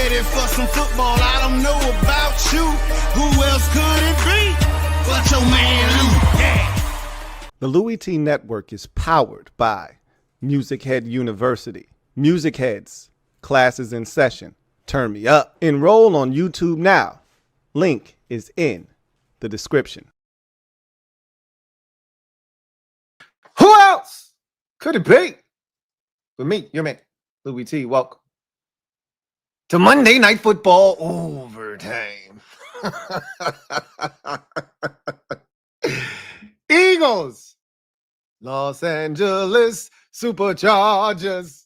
ready for some football. I don't know about you. Who else could it be but your man Lou? Yeah. The LouieTeeNetwork is powered by MusicHead University. MusicHeads, classes in session. Turn me up. Enroll on YouTube now. Link is in the description. Who else could it be? With me, your man, Louie T. Welcome to Monday Night Football Overtime. Eagles, Los Angeles Superchargers.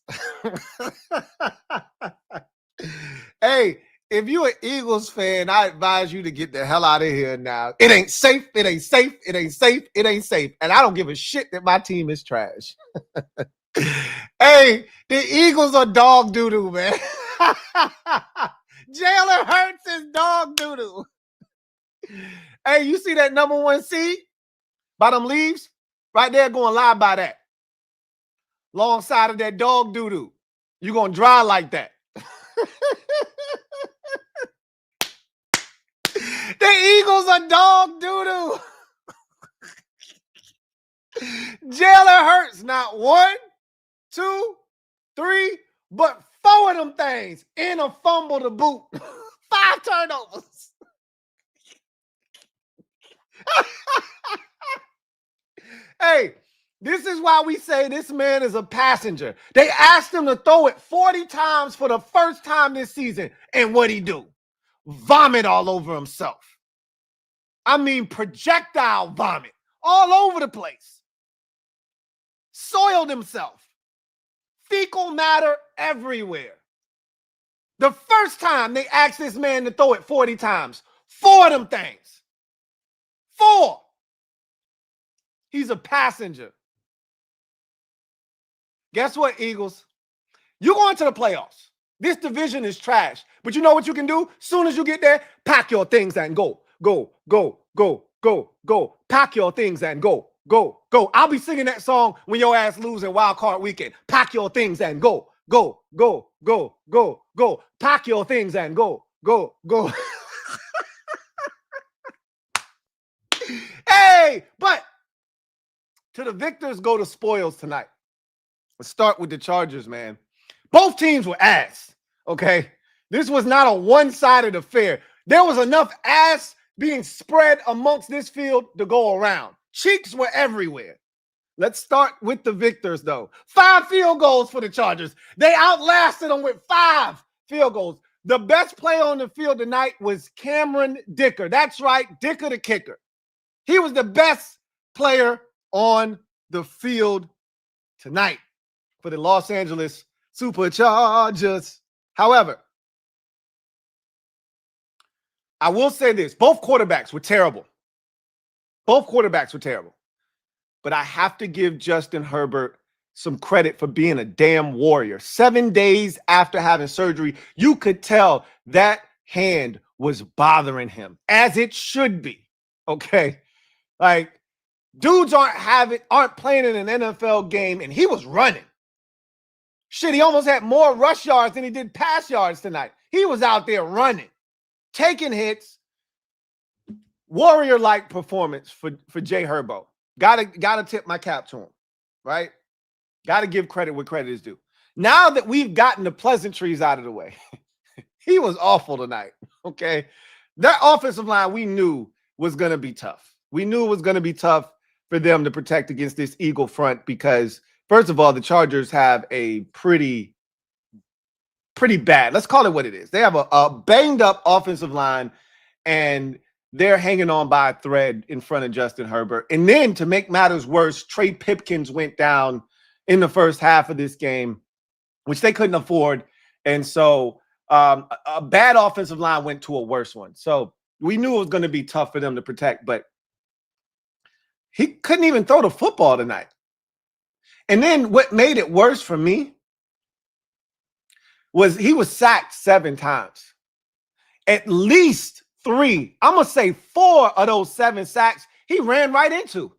Hey, if you're an Eagles fan, I advise you to get the hell out of here now. It ain't safe. It ain't safe. It ain't safe. It ain't safe. And I don't give a shit that my team is trash. Hey, the Eagles are dog doo-doo, man. Jalen Hurts is dog doo-doo. Hey, you see that number 1 seed by them leaves? Right there going live by that. Alongside of that dog doo-doo. You're going to dry like that. The Eagles are dog doo-doo. Jalen Hurts, not 1, 2, 3, but 4 of them things in a fumble to boot. 5 turnovers. Hey, this is why we say this man is a passenger. They asked him to throw it 40 times for the first time this season, and what'd he do? Vomit all over himself. I mean, projectile vomit all over the place. Soiled himself. Fecal matter everywhere. The first time they asked this man to throw it 40 times, 4 of them things. 4. He's a passenger. Guess what, Eagles? You're going to the playoffs. This division is trash. But you know what you can do? Soon as you get there, pack your things and go. Go, go, go, go, go. Pack your things and go, go, go. I'll be singing that song when your ass losing Wild Card Weekend. Pack your things and go, go, go, go, go, go. Pack your things and go, go, go. Hey, but to the victors go the spoils tonight. Let's start with the Chargers, man. Both teams were ass, okay? This was not a one-sided affair. There was enough ass being spread amongst this field to go around. Cheeks were everywhere. Let's start with the victors, though. 5 field goals for the Chargers. They outlasted them with 5 field goals. The best player on the field tonight was Cameron Dicker. That's right, Dicker the kicker. He was the best player on the field tonight for the Los Angeles Superchargers. However, I will say this. Both quarterbacks were terrible. Both quarterbacks were terrible. But I have to give Justin Herbert some credit for being a damn warrior. 7 days after having surgery, you could tell that hand was bothering him, as it should be. Okay? Like, dudes aren't playing in an NFL game, and he was running. Shit, he almost had more rush yards than he did pass yards tonight. He was out there running, taking hits. Warrior-like performance for Jay Herbo. Gotta tip my cap to him, right? Gotta give credit where credit is due. Now that we've gotten the pleasantries out of the way, he was awful tonight, okay? That offensive line we knew was going to be tough. We knew it was going to be tough for them to protect against this Eagle front because, first of all, the Chargers have a pretty bad, let's call it what it is. They have a banged-up offensive line, and they're hanging on by a thread in front of Justin Herbert. And then, to make matters worse, Trey Pipkins went down in the first half of this game, which they couldn't afford. And so a bad offensive line went to a worse one. So we knew it was going to be tough for them to protect, but he couldn't even throw the football tonight. And then what made it worse for me was he was sacked 7 times. At least 3, I'm going to say 4 of those 7 sacks he ran right into.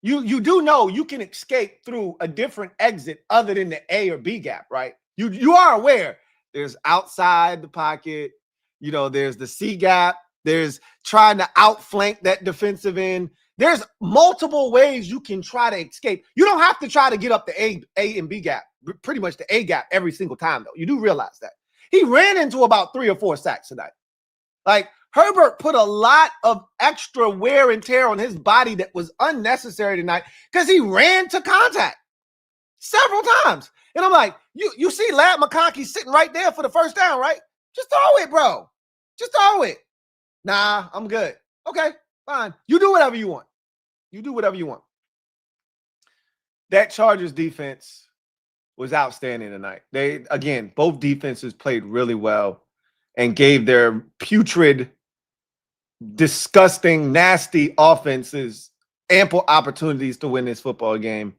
You do know you can escape through a different exit other than the A or B gap, right? You are aware There's outside the pocket. You know, there's the C gap. There's trying to outflank that defensive end. There's multiple ways you can try to escape. You don't have to try to get up the A and B gap, pretty much the A gap every single time, though. You do realize that. He ran into about 3 or 4 sacks tonight. Like, Herbert put a lot of extra wear and tear on his body that was unnecessary tonight because he ran to contact several times. And I'm like, you see Lad McConkey sitting right there for the first down, right? Just throw it, bro. Just throw it. Nah, I'm good. Okay, fine. You do whatever you want. You do whatever you want. That Chargers defense was outstanding tonight. They, again, both defenses played really well and gave their putrid, disgusting, nasty offenses ample opportunities to win this football game.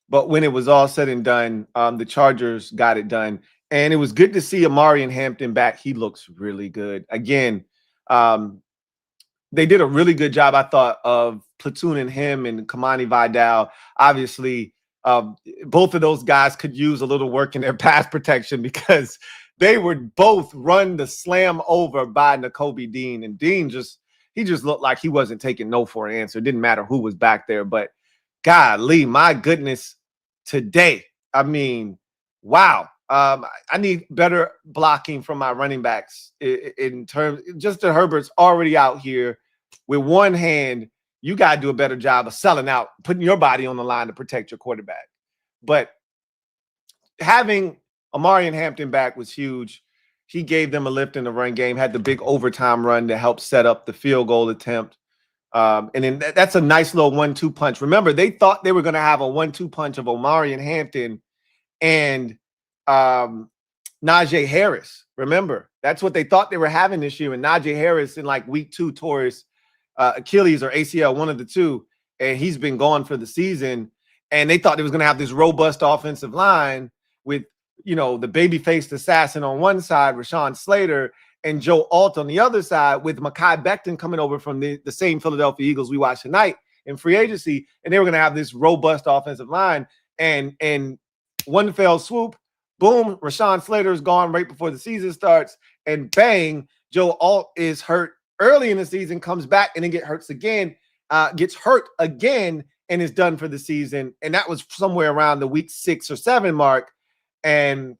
But when it was all said and done, the Chargers got it done. And it was good to see Amari Hampton back. He looks really good. Again, they did a really good job, I thought, of platooning him and Kamani Vidal. Obviously, both of those guys could use a little work in their pass protection because they were both run the slam over by Nakobe Dean. And Dean just looked like he wasn't taking no for an answer. It didn't matter who was back there. But golly, my goodness, today, I mean, wow. I need better blocking from my running backs in terms. Justin Herbert's already out here with one hand. You got to do a better job of selling out, putting your body on the line to protect your quarterback. But having Amari Hampton back was huge. He gave them a lift in the run game, had the big overtime run to help set up the field goal attempt. And then that's a nice little 1-2 punch. Remember, they thought they were going to have a 1-2 punch of Amari Hampton and Najee Harris. Remember, that's what they thought they were having this year. And Najee Harris in like week 2 tore his Achilles or ACL, one of the two, and he's been gone for the season. And they thought they was going to have this robust offensive line with, you know, the baby-faced assassin on one side, Rashawn Slater, and Joe Alt on the other side, with Mekhi Becton coming over from the same Philadelphia Eagles we watched tonight in free agency. And they were going to have this robust offensive line. And one fell swoop, boom, Rashawn Slater is gone right before the season starts. And bang, Joe Alt is hurt early in the season, comes back, and then gets hurt again, and is done for the season. And that was somewhere around the week 6 or 7 mark. And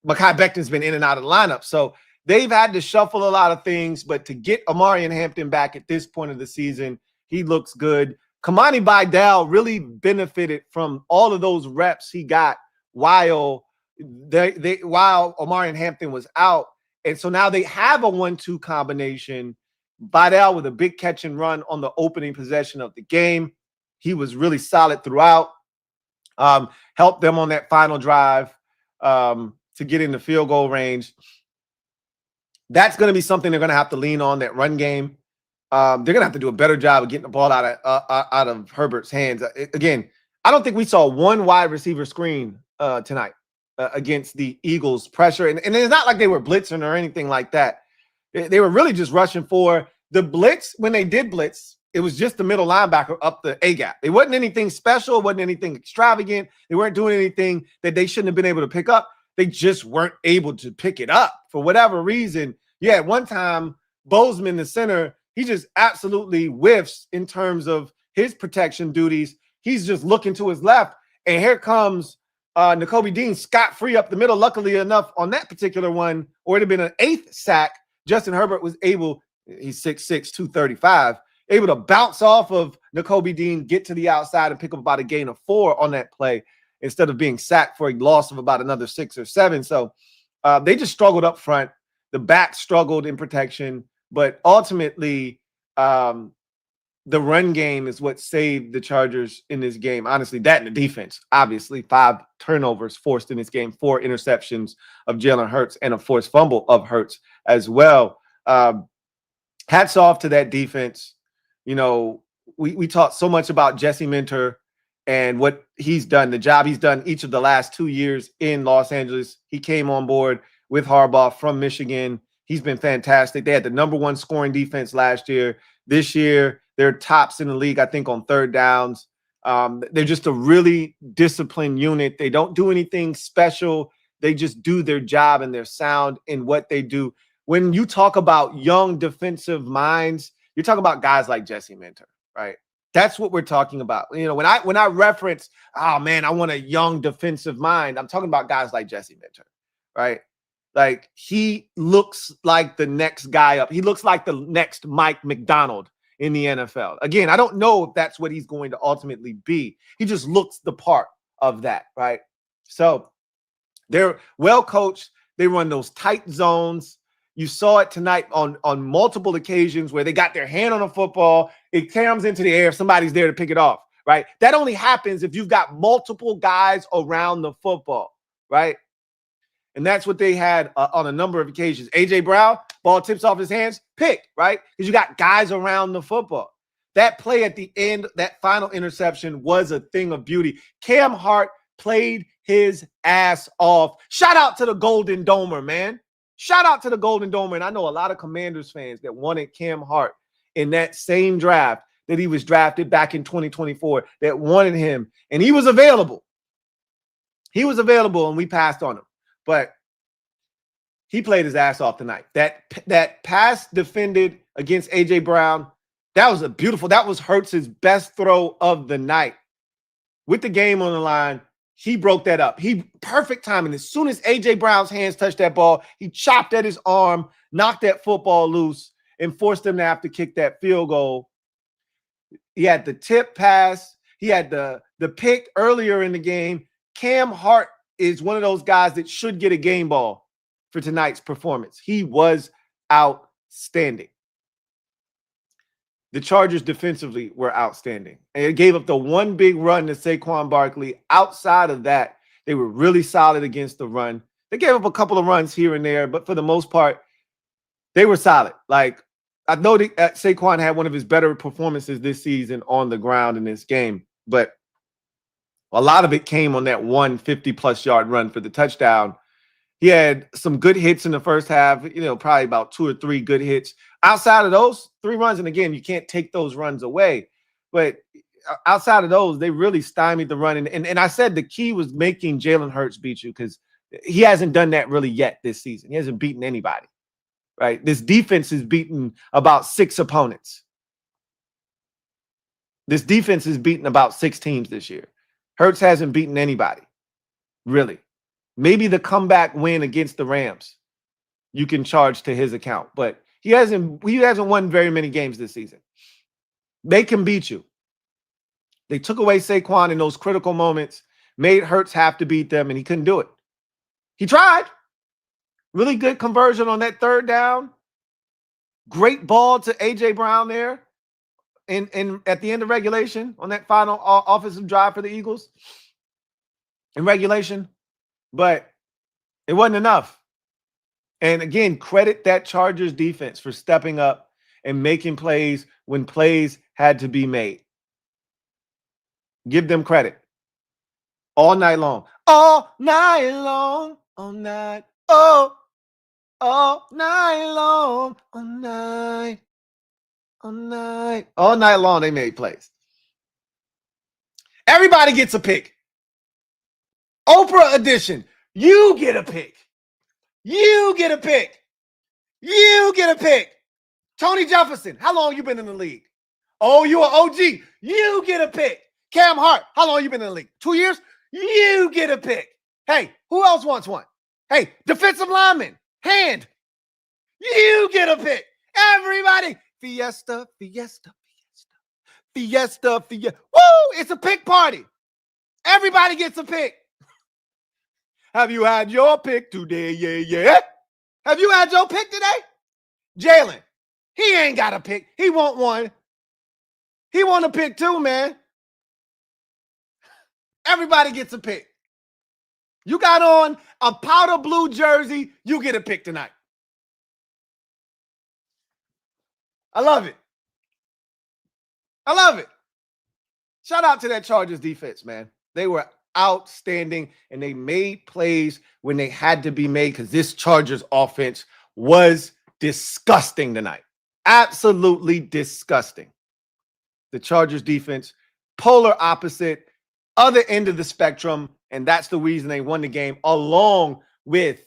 Mekhi Becton's been in and out of the lineup. So they've had to shuffle a lot of things, but to get Amari Hampton back at this point of the season, he looks good. Kamani Vidal really benefited from all of those reps he got while Amari Hampton was out. And so now they have a 1-2 combination. Vidal with a big catch and run on the opening possession of the game. He was really solid throughout. Helped them on that final drive to get in the field goal range. That's going to be something they're going to have to lean on, that run game. They're going to have to do a better job of getting the ball out of Herbert's hands. Again, I don't think we saw one wide receiver screen tonight against the Eagles' pressure. And it's not like they were blitzing or anything like that. They were really just rushing for the blitz. When they did blitz, it was just the middle linebacker up the A-gap. It wasn't anything special. It wasn't anything extravagant. They weren't doing anything that they shouldn't have been able to pick up. They just weren't able to pick it up for whatever reason. Yeah, at one time, Bozeman, the center, he just absolutely whiffs in terms of his protection duties. He's just looking to his left, and here comes Nakobe Dean scot-free up the middle. Luckily enough, on that particular one, or it'd have been an 8th sack, Justin Herbert was able, he's 6'6", 235, able to bounce off of Nakobe Dean, get to the outside, and pick up about a gain of 4 on that play instead of being sacked for a loss of about another 6 or 7. So they just struggled up front. The back struggled in protection, but ultimately the run game is what saved the Chargers in this game. Honestly, that and the defense. Obviously, 5 turnovers forced in this game, 4 interceptions of Jalen Hurts, and a forced fumble of Hurts as well. Hats off to that defense. You know, we talked so much about Jesse Minter and what he's done, the job he's done each of the last 2 years in Los Angeles. He came on board with Harbaugh from Michigan. He's been fantastic. They had the #1 scoring defense last year. This year, they're tops in the league, I think, on third downs. They're just a really disciplined unit. They don't do anything special. They just do their job and they're sound in what they do. When you talk about young defensive minds, you're talking about guys like Jesse Minter, right? That's what we're talking about. You know, when I reference, oh man, I want a young defensive mind, I'm talking about guys like Jesse Minter, right? Like, he looks like the next guy up. He looks like the next Mike McDonald in the NFL. Again, I don't know if that's what he's going to ultimately be. He just looks the part of that, right? So they're well coached. They run those tight zones. You saw it tonight on multiple occasions where they got their hand on a football. It comes into the air. Somebody's there to pick it off, right? That only happens if you've got multiple guys around the football, right? And that's what they had on a number of occasions. A.J. Brown, ball tips off his hands, pick, right? Because you got guys around the football. That play at the end, that final interception was a thing of beauty. Cam Hart played his ass off. Shout out to the Golden Domer, man. Shout out to the Golden Domer. And I know a lot of Commanders fans that wanted Cam Hart in that same draft that he was drafted back in 2024, that wanted him. And he was available. He was available, and we passed on him. But he played his ass off tonight. That pass defended against A.J. Brown, that was Hurts's best throw of the night. With the game on the line, he broke that up. Perfect timing. As soon as A.J. Brown's hands touched that ball, he chopped at his arm, knocked that football loose, and forced him to have to kick that field goal. He had the tip pass. He had the pick earlier in the game. Cam Hart is one of those guys that should get a game ball for tonight's performance. He was outstanding. The Chargers defensively were outstanding. And it gave up the one big run to Saquon Barkley. Outside of that, they were really solid against the run. They gave up a couple of runs here and there, but for the most part, they were solid. Like, I know that Saquon had one of his better performances this season on the ground in this game, but a lot of it came on that 150-plus yard run for the touchdown. He had some good hits in the first half, probably about 2 or 3 good hits. Outside of those 3 runs, and again, you can't take those runs away, but outside of those, they really stymied the run. And I said the key was making Jalen Hurts beat you, because he hasn't done that really yet this season. He hasn't beaten anybody, right? This defense has beaten about 6 opponents. This defense has beaten about 6 teams this year. Hurts hasn't beaten anybody, really. Maybe the comeback win against the Rams you can charge to his account, but he hasn't won very many games this season. They can beat you. They took away Saquon in those critical moments, made Hurts have to beat them, and he couldn't do it. He tried. Really good conversion on that 3rd down. Great ball to A.J. Brown there. And at the end of regulation on that final offensive drive for the Eagles in regulation, but it wasn't enough. And again, credit that Chargers defense for stepping up and making plays when plays had to be made. Give them credit. All night long. All night long. All night. Oh. All night long. All night. All night long, they made plays. Everybody gets a pick. Oprah edition. You get a pick. You get a pick. You get a pick. Tony Jefferson, how long you been in the league? Oh, you an OG. You get a pick. Cam Hart, how long you been in the league? 2 years? You get a pick. Hey, who else wants one? Hey, defensive lineman, hand. You get a pick. Everybody. Fiesta, fiesta, fiesta, fiesta, fiesta. Woo! It's a pick party. Everybody gets a pick. Have you had your pick today? Yeah. Have you had your pick today? Jalen, he ain't got a pick. He want one. He want a pick too, man. Everybody gets a pick. You got on a powder blue jersey, you get a pick tonight. I love it. I love it. Shout out to that Chargers defense, man. They were outstanding, and they made plays when they had to be made, because this Chargers offense was disgusting tonight. Absolutely disgusting. The Chargers defense, polar opposite, other end of the spectrum, and that's the reason they won the game, along with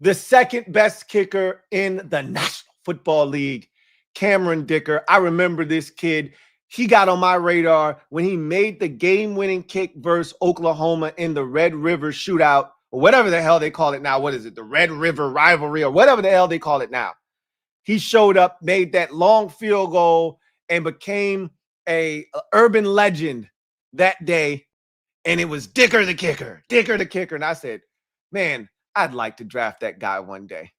the second best kicker in the National Football League, Cameron Dicker. I remember this kid. He got on my radar when he made the game-winning kick versus Oklahoma in the Red River shootout, or whatever the hell they call it now. What is it? The Red River rivalry, or whatever the hell they call it now. He showed up, made that long field goal, and became a urban legend that day. And it was Dicker the kicker, Dicker the kicker. And I said, man, I'd like to draft that guy one day.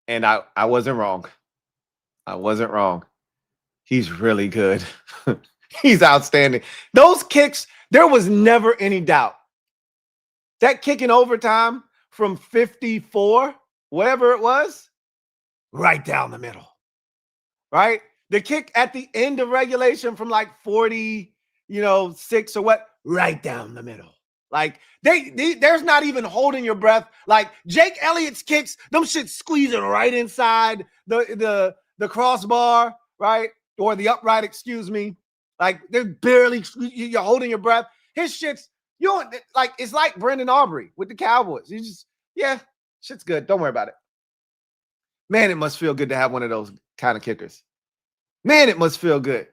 And I wasn't wrong. I wasn't wrong. He's really good. He's outstanding. Those kicks, there was never any doubt. That kick in overtime from 54, whatever it was, right down the middle. Right? The kick at the end of regulation from like 40, 6 or what, right down the middle. Like there's not even holding your breath. Like Jake Elliott's kicks, them shit squeezing right inside the crossbar, right? Or the upright, excuse me. Like they're barely, you're holding your breath. His shit's, it's like Brendan Aubrey with the Cowboys. You just, yeah, shit's good. Don't worry about it. Man, it must feel good to have one of those kind of kickers. Man, it must feel good.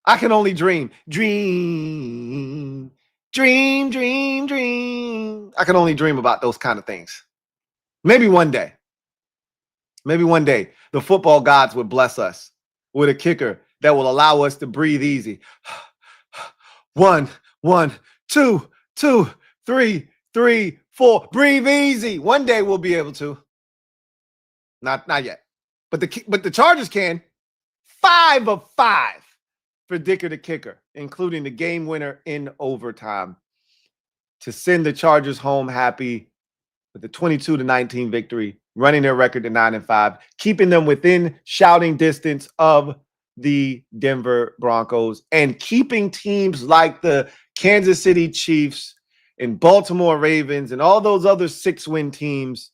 I can only dream. Dream. I can only dream about those kind of things. Maybe one day. The football gods would bless us with a kicker that will allow us to breathe easy. 1, 2, 3, 4. Breathe easy. One day we'll be able to. Not yet. But the Chargers can. 5 of 5 for Dicker the kicker, including the game winner in overtime, to send the Chargers home happy with the 22-19 victory, running their record to 9-5, keeping them within shouting distance of the Denver Broncos, and keeping teams like the Kansas City Chiefs and Baltimore Ravens and all those other 6-win teams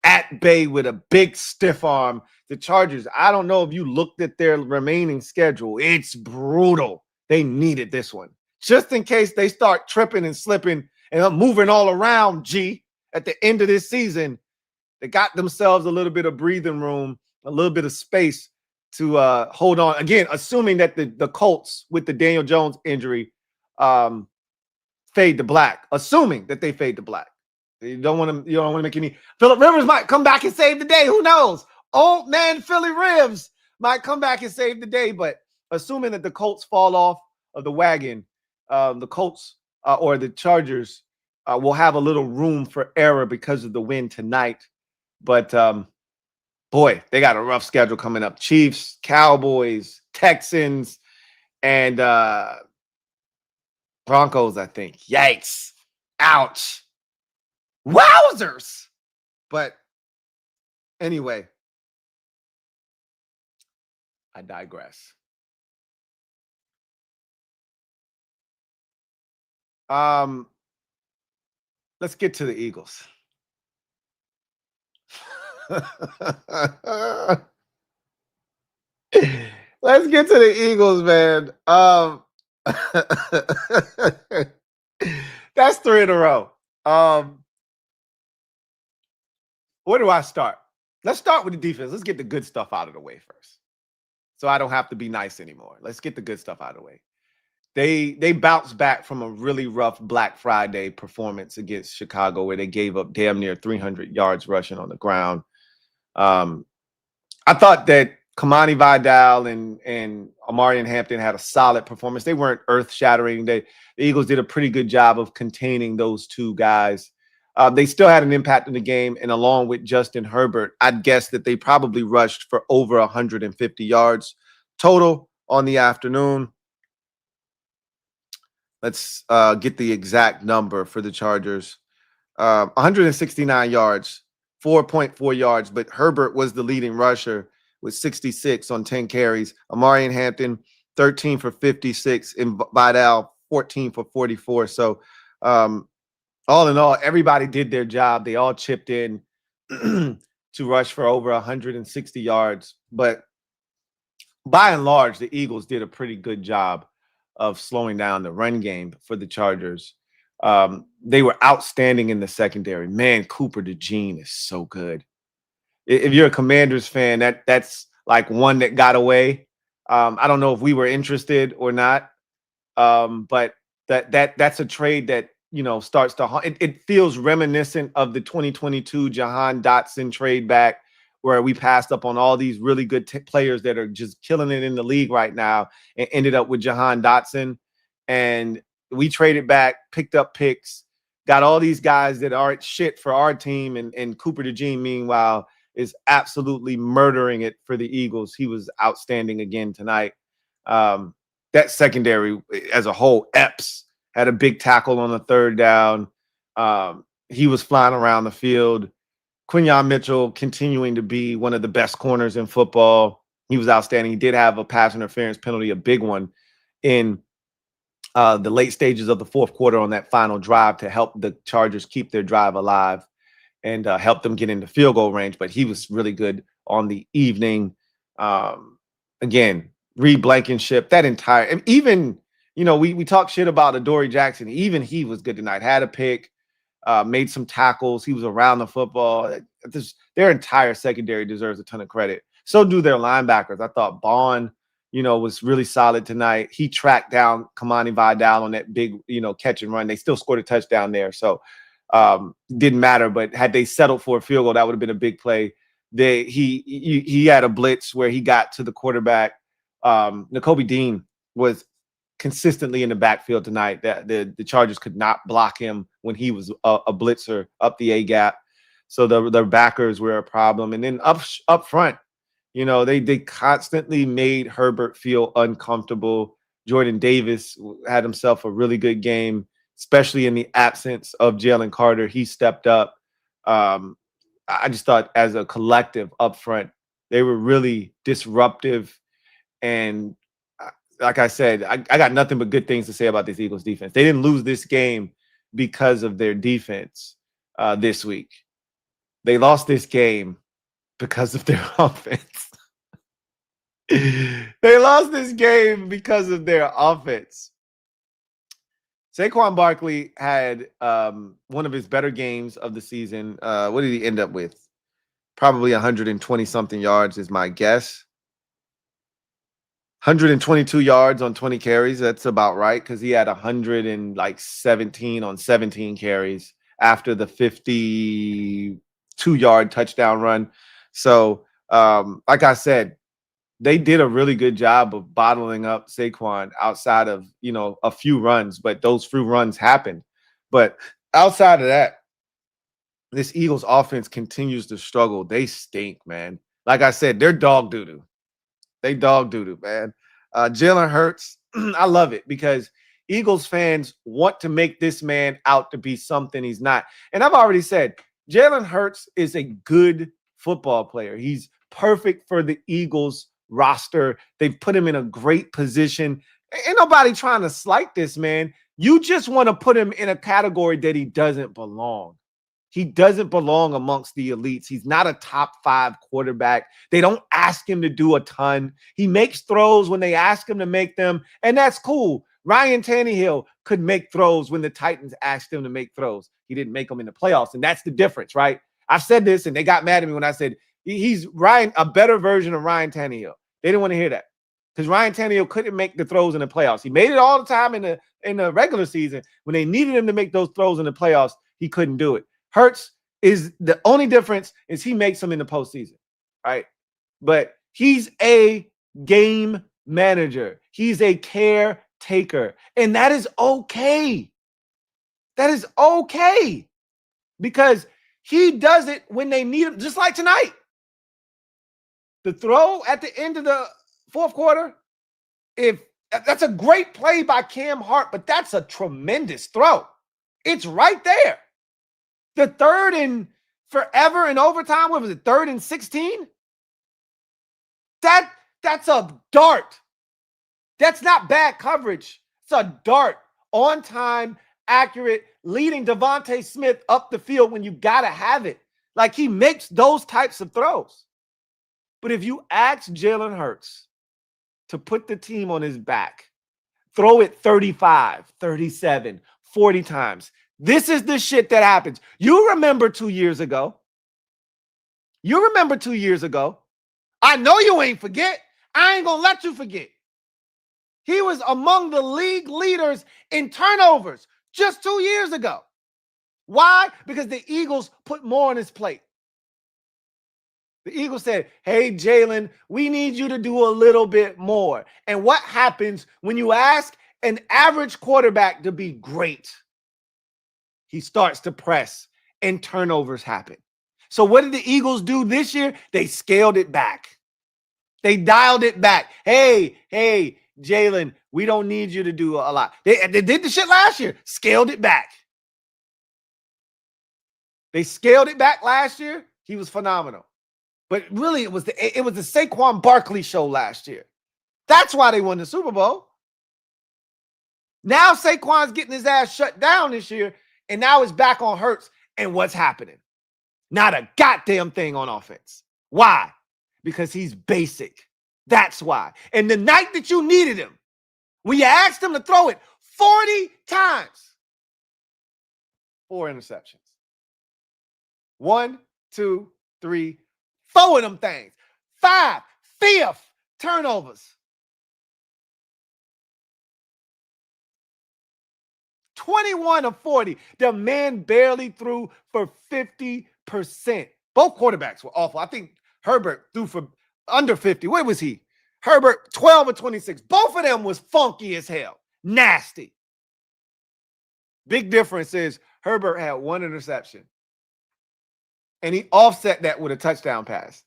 at bay with a big stiff arm. The Chargers, I don't know if you looked at their remaining schedule. It's brutal. They needed this one. Just in case they start tripping and slipping and moving all around, at the end of this season, they got themselves a little bit of breathing room, a little bit of space to hold on. Again, assuming that the Colts, with the Daniel Jones injury, fade to black. Assuming that they fade to black. You don't want to make any. Phillip Rivers might come back and save the day. Who knows? Old man Philly Rivers might come back and save the day. But assuming that the Colts fall off of the wagon, the Colts or the Chargers will have a little room for error because of the win tonight. But boy, they got a rough schedule coming up. Chiefs, Cowboys, Texans, and Broncos, I think. Yikes. Ouch. Wowzers. But anyway, I digress. Let's get to the Eagles. Let's get to the Eagles, man. That's 3 in a row. Where do I start? Let's start with the defense. Let's get the good stuff out of the way first, so I don't have to be nice anymore. Let's get the good stuff out of the way. They bounced back from a really rough Black Friday performance against Chicago, where they gave up damn near 300 yards rushing on the ground. I thought that Kamani Vidal and Amarian Hampton had a solid performance. They weren't earth-shattering. The Eagles did a pretty good job of containing those two guys. They still had an impact in the game, and along with Justin Herbert, I'd guess that they probably rushed for over 150 yards total on the afternoon. Let's get the exact number for the Chargers. 169 yards, 4.4 yards, but Herbert was the leading rusher with 66 on 10 carries. Amarian Hampton, 13 for 56, and Vidal, 14 for 44. So all in all, everybody did their job. They all chipped in to rush for over 160 yards. But by and large, the Eagles did a pretty good job of slowing down the run game for the Chargers. They were outstanding in the secondary. Man, Cooper DeJean is so good. If you're a Commanders fan, that's like one that got away. I don't know if we were interested or not, but that's a trade that starts to it feels reminiscent of the 2022 Jahan Dotson trade back, where we passed up on all these really good players that are just killing it in the league right now, and ended up with Jahan Dotson, and we traded back, picked up picks, got all these guys that aren't shit for our team, and Cooper DeJean, meanwhile, is absolutely murdering it for the Eagles. He was outstanding again tonight. That secondary as a whole, Epps had a big tackle on the third down. He was flying around the field. Quinyon Mitchell continuing to be one of the best corners in football. He was outstanding. He did have a pass interference penalty, a big one, in the late stages of the fourth quarter on that final drive to help the Chargers keep their drive alive and help them get into field goal range. But he was really good on the evening. Again, Reed Blankenship, that entire, and even, we talk shit about Adoree Jackson. Even he was good tonight. Had a pick, made some tackles. He was around the football. Their entire secondary deserves a ton of credit. So do their linebackers. I thought Bond, was really solid tonight. He tracked down Kamani Vidal on that big, catch and run. They still scored a touchdown there. So didn't matter. But had they settled for a field goal, that would have been a big play. He had a blitz where he got to the quarterback. Nakobe Dean was consistently in the backfield tonight. That the Chargers could not block him when he was a blitzer up the A gap. So the backers were a problem. And then up front, they constantly made Herbert feel uncomfortable. Jordan Davis had himself a really good game, especially in the absence of Jalen Carter. He stepped up. I just thought as a collective up front, they were really disruptive. And like I said, I got nothing but good things to say about this Eagles defense. They didn't lose this game because of their defense this week. They lost this game because of their offense. They lost this game because of their offense. Saquon Barkley had one of his better games of the season. What did he end up with? Probably 120-something yards is my guess. 122 yards on 20 carries. That's about right, because he had 117 on 17 carries after the 52-yard touchdown run. So, like I said, they did a really good job of bottling up Saquon outside of, a few runs, but those few runs happened. But outside of that, this Eagles offense continues to struggle. They stink, man. Like I said, they're dog doo-doo. They dog doo-doo, man. Jalen Hurts, I love it because Eagles fans want to make this man out to be something he's not. And I've already said, Jalen Hurts is a good football player. He's perfect for the Eagles roster. They've put him in a great position. Ain't nobody trying to slight this man. You just want to put him in a category that he doesn't belong. He doesn't belong amongst the elites. He's not a top 5 quarterback. They don't ask him to do a ton. He makes throws when they ask him to make them, and that's cool. Ryan Tannehill could make throws when the Titans asked him to make throws. He didn't make them in the playoffs, and that's the difference, right? I've said this, and they got mad at me when I said he's a better version of Ryan Tannehill. They didn't want to hear that because Ryan Tannehill couldn't make the throws in the playoffs. He made it all the time in the regular season. When they needed him to make those throws in the playoffs, he couldn't do it. Hurts is the only difference is he makes them in the postseason, right? But he's a game manager. He's a caretaker, and that is okay. That is okay because he does it when they need him, just like tonight. The throw at the end of the fourth quarter, that's a great play by Cam Hart, but that's a tremendous throw. It's right there. The third and forever in overtime, what was it, 3rd and 16? That's a dart. That's not bad coverage. It's a dart. On time, accurate, leading Devontae Smith up the field when you got to have it. Like, he makes those types of throws. But if you ask Jalen Hurts to put the team on his back, throw it 35, 37, 40 times. This is the shit that happens. You remember 2 years ago. You remember 2 years ago. I know you ain't forget. I ain't gonna let you forget. He was among the league leaders in turnovers just 2 years ago. Why? Because the Eagles put more on his plate. The Eagles said, hey, Jalen, we need you to do a little bit more. And what happens when you ask an average quarterback to be great? He starts to press and turnovers happen. So what did the Eagles do this year? They scaled it back. They dialed it back. Hey, Jalen, we don't need you to do a lot. They did the shit last year, scaled it back. They scaled it back last year. He was phenomenal. But really, it was the Saquon Barkley show last year. That's why they won the Super Bowl. Now Saquon's getting his ass shut down this year, and now it's back on Hurts. And what's happening? Not a goddamn thing on offense. Why? Because he's basic. That's why. And the night that you needed him, when you asked him to throw it 40 times, 4 interceptions. 1, 2, 3, 4 of them things. 5, 5th turnovers. 21 of 40. The man barely threw for 50%. Both quarterbacks were awful. I think Herbert threw for under 50. Where was he? Herbert, 12 of 26. Both of them was funky as hell. Nasty. Big difference is Herbert had 1 interception. And he offset that with a touchdown pass.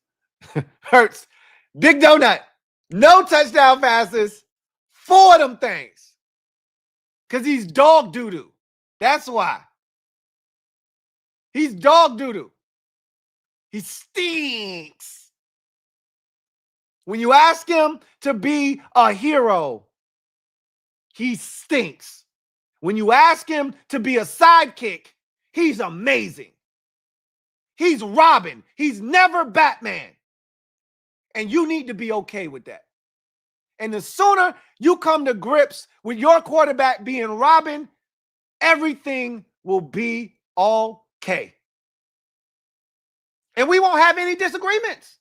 Hurts, big donut. No touchdown passes. 4 of them things. Because he's dog doo-doo. That's why. He's dog doo-doo. He stinks. When you ask him to be a hero, he stinks. When you ask him to be a sidekick, he's amazing. He's Robin. He's never Batman. And you need to be okay with that. And the sooner you come to grips with your quarterback being Robin, everything will be okay. And we won't have any disagreements.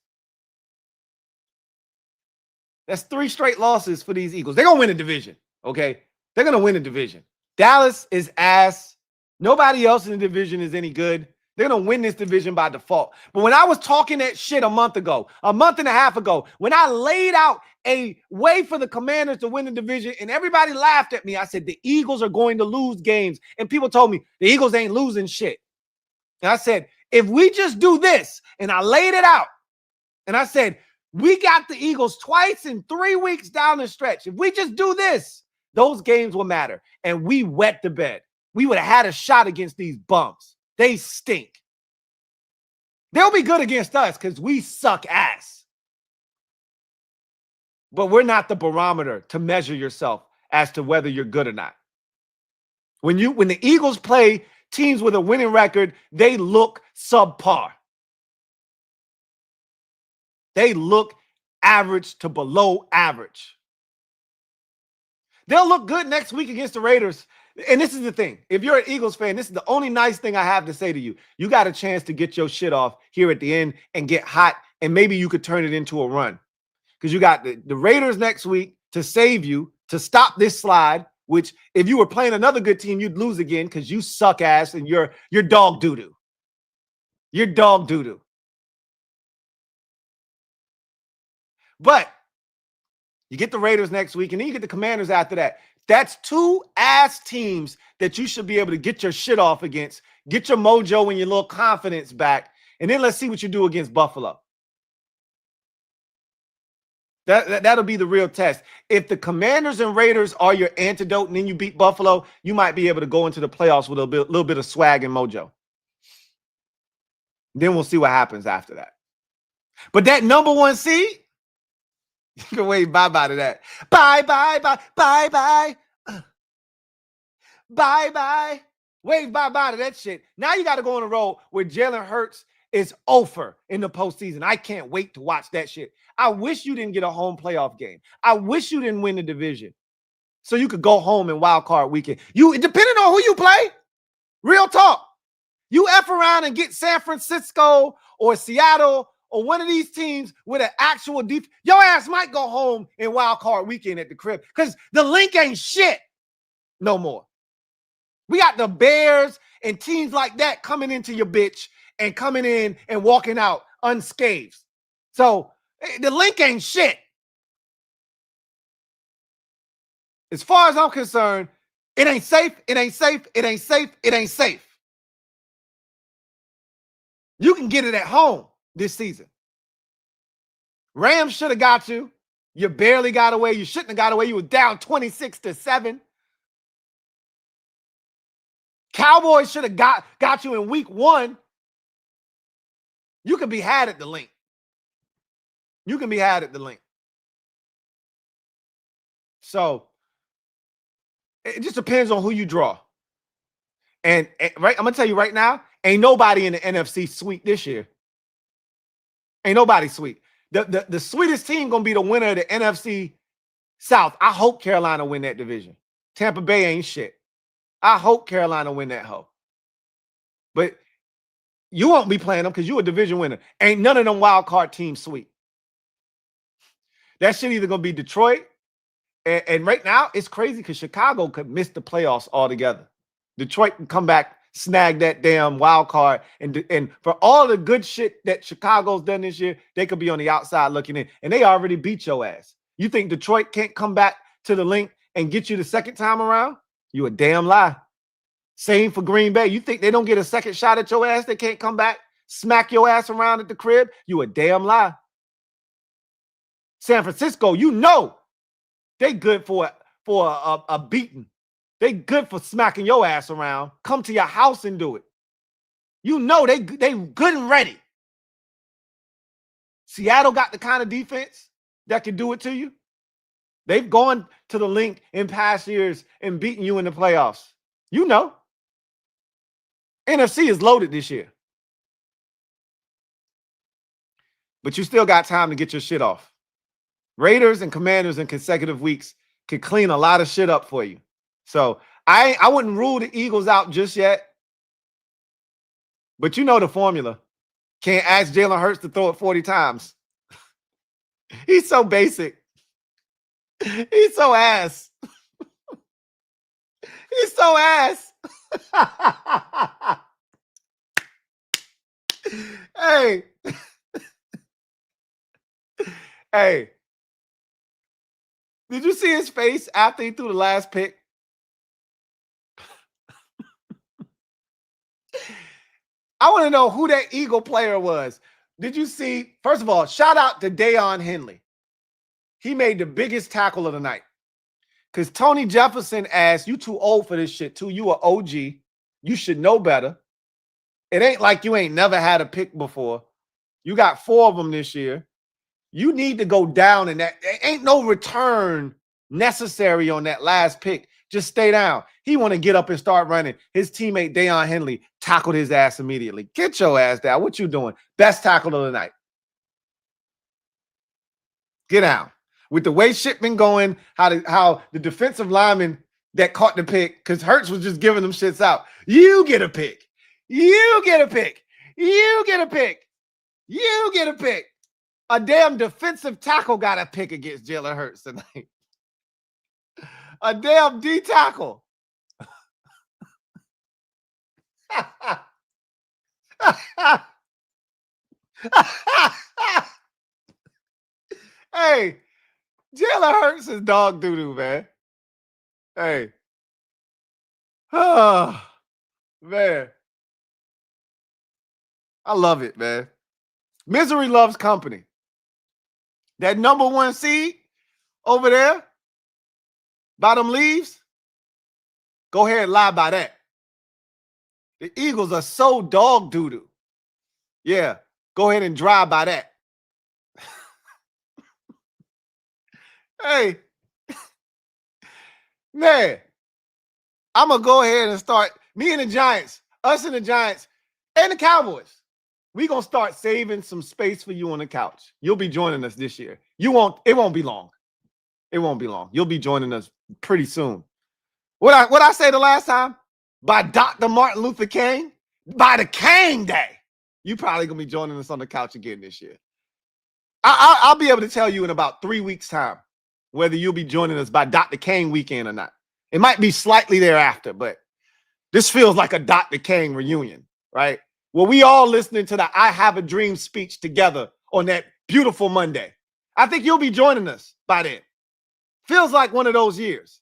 That's 3 straight losses for these Eagles. They're going to win a division, okay? They're going to win a division. Dallas is ass. Nobody else in the division is any good. They're going to win this division by default. But when I was talking that shit a month and a half ago, when I laid out a way for the Commanders to win the division and everybody laughed at me, I said, the Eagles are going to lose games. And people told me the Eagles ain't losing shit. And I said, if we just do this, and I laid it out, and I said, we got the Eagles twice in 3 weeks down the stretch. If we just do this, those games will matter. And we wet the bed. We would have had a shot against these bums. They stink. They'll be good against us because we suck ass. But we're not the barometer to measure yourself as to whether you're good or not. When the Eagles play teams with a winning record, they look subpar. They look average to below average. They'll look good next week against the Raiders. And this is the thing. If you're an Eagles fan, this is the only nice thing I have to say to you. You got a chance to get your shit off here at the end and get hot, and maybe you could turn it into a run. Because you got the Raiders next week to save you, to stop this slide, which if you were playing another good team, you'd lose again because you suck ass and you're dog doo-doo. You're dog doo-doo. But you get the Raiders next week, and then you get the Commanders after that. That's 2 ass teams that you should be able to get your shit off against, get your mojo and your little confidence back, and then let's see what you do against Buffalo. That'll be the real test. If the Commanders and Raiders are your antidote and then you beat Buffalo, you might be able to go into the playoffs with a little bit of swag and mojo. Then we'll see what happens after that. But that number 1 seed, you can wave bye-bye to that. Bye-bye. Bye-bye. Wave bye-bye to that shit. Now you got to go on a roll where Jalen Hurts is over in the postseason. I can't wait to watch that shit. I wish you didn't get a home playoff game. I wish you didn't win the division. so you could go home in wild card weekend. Depending on who you play, real talk, you F around and get San Francisco or Seattle or one of these teams with an actual defense, your ass might go home in wild card weekend at the crib because the link ain't shit no more. We got the Bears and teams like that coming into your bitch and coming in and walking out unscathed. So the link ain't shit. As far as I'm concerned, it ain't safe, it ain't safe, it ain't safe, it ain't safe. You can get it at home this season. Rams should have got you. You barely got away. You shouldn't have got away. You were down 26-7. Cowboys should have got you in week 1. You can be had at the link. You can be had at the link. So it just depends on who you draw. And right, I'm gonna tell you right now, ain't nobody in the NFC sweet this year. Ain't nobody sweet. The sweetest team gonna be the winner of the NFC South. I hope Carolina win that division. Tampa Bay ain't shit. I hope Carolina win that hoe. But you won't be playing them because you a division winner. Ain't none of them wild card teams sweet. That shit either gonna be Detroit. And right now, it's crazy because Chicago could miss the playoffs altogether. Detroit can come back, snag that damn wild card. And for all the good shit that Chicago's done this year, they could be on the outside looking in. And they already beat your ass. You think Detroit can't come back to the link and get you the second time around? You a damn lie. Same for Green Bay. You think they don't get a second shot at your ass? They can't come back, smack your ass around at the crib? You a damn lie. San Francisco, you know. They good for a beating. They good for smacking your ass around. Come to your house and do it. You know they good and ready. Seattle got the kind of defense that can do it to you. They've gone to the link in past years and beaten you in the playoffs. You know. NFC is loaded this year. But you still got time to get your shit off. Raiders and Commanders in consecutive weeks could clean a lot of shit up for you. So I wouldn't rule the Eagles out just yet. But you know the formula. Can't ask Jalen Hurts to throw it 40 times. He's so basic. He's so ass. He's so ass. Hey. Hey. Did you see his face after he threw the last pick? I want to know who that Eagle player was. Did you see? First of all, shout out to Deion Henley. He made the biggest tackle of the night. Because Tony Jefferson asked, you too old for this shit too. You an OG. You should know better. It ain't like you ain't never had a pick before. You got 4 of them this year. You need to go down in that. There ain't no return necessary on that last pick. Just stay down. He want to get up and start running. His teammate, Deion Henley, tackled his ass immediately. Get your ass down. What you doing? Best tackle of the night. Get down. With the way shit been going, how the defensive lineman that caught the pick, because Hurts was just giving them shits out. You get a pick. You get a pick. You get a pick. You get a pick. A damn defensive tackle got a pick against Jalen Hurts tonight. A damn D tackle. Hey, Jalen Hurts is dog doo-doo, man. Hey. Oh, man. I love it, man. Misery loves company. That number 1 seed over there, by them leaves, go ahead and lie by that. The Eagles are so dog doo-doo. Yeah, go ahead and drive by that. Hey, man, I'm going to go ahead and start, me and the Giants, us and the Giants, and the Cowboys. We're going to start saving some space for you on the couch. You'll be joining us this year. It won't be long. It won't be long. You'll be joining us pretty soon. What I say the last time? By Dr. Martin Luther King? By the King Day. You probably going to be joining us on the couch again this year. I'll be able to tell you in about 3 weeks' time whether you'll be joining us by Dr. King weekend or not. It might be slightly thereafter, but this feels like a Dr. King reunion, right? Well, we all listening to the I Have a Dream speech together on that beautiful Monday. I think you'll be joining us by then. Feels like one of those years.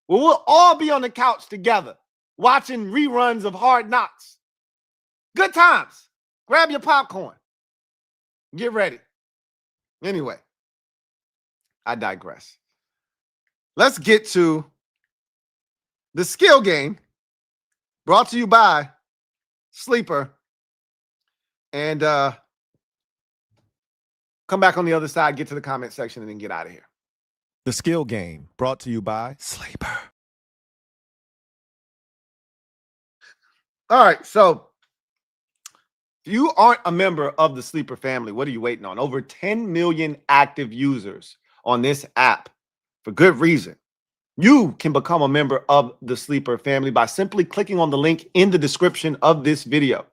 Well, we'll all be on the couch together watching reruns of Hard Knocks. Good times. Grab your popcorn. Get ready. Anyway, I digress. Let's get to the skill game brought to you by Sleeper. And come back on the other side, get to the comment section, and then get out of here. The skill game brought to you by Sleeper. All right, so if you aren't a member of the Sleeper family, what are you waiting on? Over 10 million active users on this app for good reason. You can become a member of the Sleeper family by simply clicking on the link in the description of this video.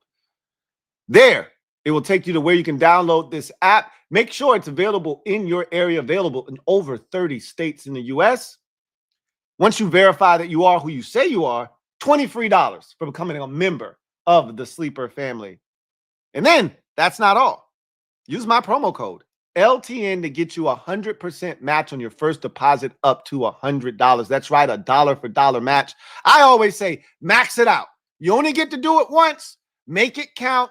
There, it will take you to where you can download this app. Make sure it's available in your area, available in over 30 states in the U.S. Once you verify that you are who you say you are, $20 free for becoming a member of the Sleeper family. And then that's not all. Use my promo code LTN to get you a 100% match on your first deposit up to $100. That's right, a dollar for dollar match. I always say max it out. You only get to do it once. Make it count.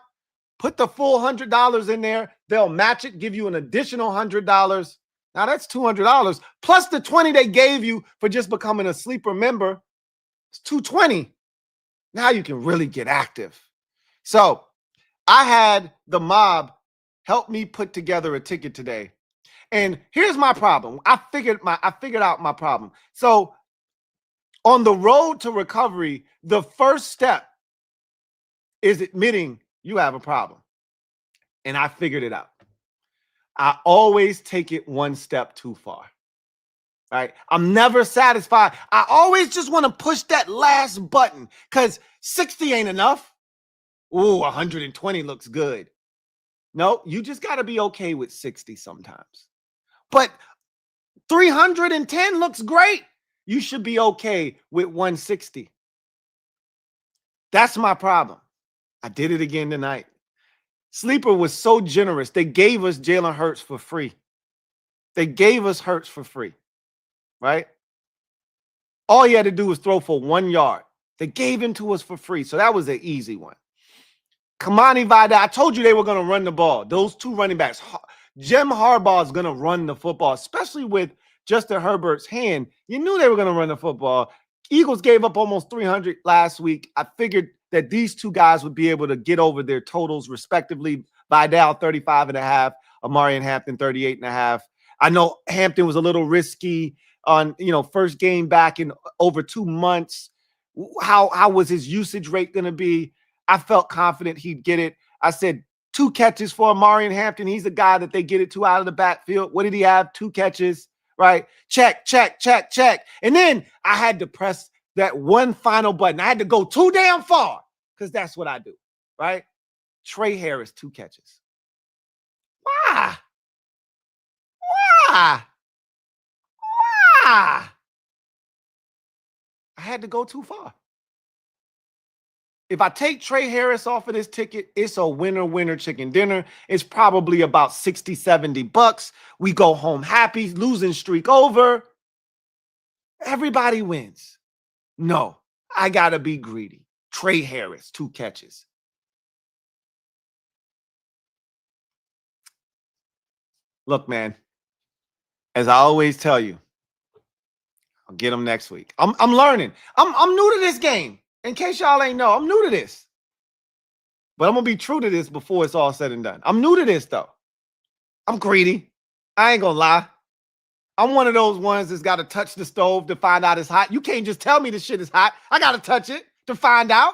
Put the full $100 in there. They'll match it, give you an additional $100. Now that's $200 plus the $20 they gave you for just becoming a Sleeper member. It's $220. Now you can really get active. So I had the mob help me put together a ticket today. And here's my problem. I figured out my problem. So on the road to recovery, the first step is admitting you have a problem. And I figured it out. I always take it one step too far. Right? I'm never satisfied. I always just want to push that last button because 60 ain't enough. Ooh, 120 looks good. No, you just got to be okay with 60 sometimes. But 310 looks great. You should be okay with 160. That's my problem. I did it again tonight. Sleeper was so generous. They gave us Jalen Hurts for free. They gave us Hurts for free, right? All he had to do was throw for 1 yard. They gave him to us for free. So that was an easy one. Kamani Vidal, I told you they were going to run the ball. Those two running backs. Jim Harbaugh is going to run the football, especially with Justin Herbert's hand. You knew they were going to run the football. Eagles gave up almost 300 last week. I figured that these two guys would be able to get over their totals respectively. Vidal 35.5, Amari and Hampton 38.5. I know Hampton was a little risky on, first game back in over 2 months. How was his usage rate going to be? I felt confident he'd get it. I said 2 catches for Amari and Hampton. He's the guy that they get it to out of the backfield. What did he have? 2 catches, right? Check, check, check, check. And then I had to press that one final button. I had to go too damn far because that's what I do, right? Trey Harris, 2 catches. Why? I had to go too far. If I take Trey Harris off of this ticket, it's a winner chicken dinner. It's probably about 60, 70 bucks. We go home happy, losing streak over. Everybody wins. No, I got to be greedy. Trey Harris, 2 catches. Look, man, as I always tell you, I'll get them next week. I'm learning. I'm new to this game. In case y'all ain't know, I'm new to this. But I'm going to be true to this before it's all said and done. I'm new to this, though. I'm greedy. I ain't going to lie. I'm one of those ones that's got to touch the stove to find out it's hot. You can't just tell me this shit is hot. I got to touch it to find out.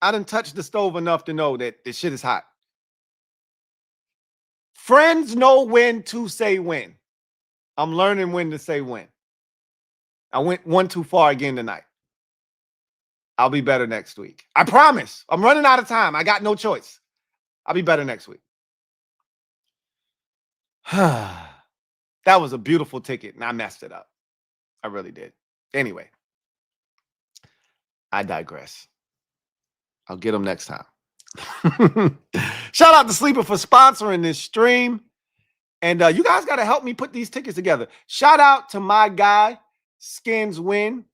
I done touched the stove enough to know that this shit is hot. Friends know when to say when. I'm learning when to say when. I went one too far again tonight. I'll be better next week. I promise. I'm running out of time. I got no choice. I'll be better next week. That was a beautiful ticket, and I messed it up. I really did. Anyway, I digress. I'll get them next time. Shout out to Sleeper for sponsoring this stream. And you guys got to help me put these tickets together. Shout out to my guy, Skins Win,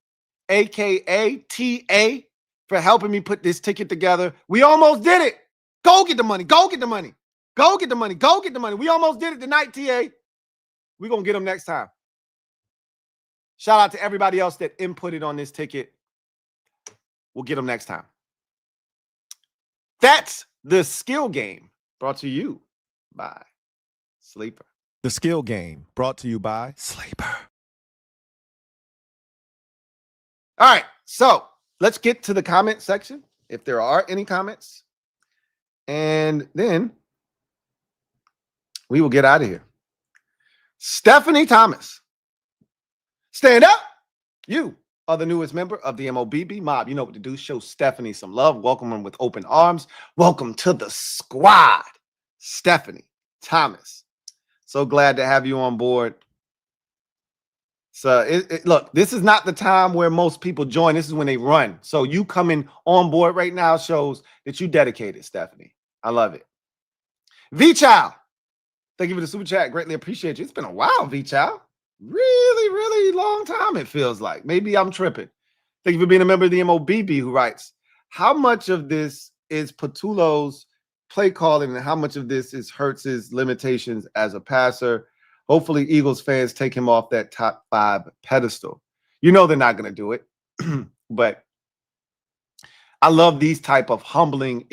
a.k.a. TA, for helping me put this ticket together. We almost did it. Go get the money. Go get the money. Go get the money. Go get the money. We almost did it tonight, TA. We're going to get them next time. Shout out to everybody else that inputted on this ticket. We'll get them next time. That's the skill game brought to you by Sleeper. The skill game brought to you by Sleeper. All right, so let's get to the comment section, if there are any comments. And then we will get out of here. Stephanie Thomas. Stand up. You are the newest member of the MOBB mob. You know what to do. Show Stephanie some love. Welcome her with open arms. Welcome to the squad, Stephanie Thomas. So glad to have you on board. So look, this is not the time where most people join. This is when they run. So you coming on board right now shows that you dedicated, Stephanie. I love it. V-Chow. Thank you for the super chat. Greatly appreciate you. It's been a while, V-Chow. Really, really long time, it feels like. Maybe I'm tripping. Thank you for being a member of the MOBB who writes, how much of this is Patullo's play calling and how much of this is Hurts's limitations as a passer? Hopefully Eagles fans take him off that top 5 pedestal. You know they're not going to do it. But I love these type of humbling,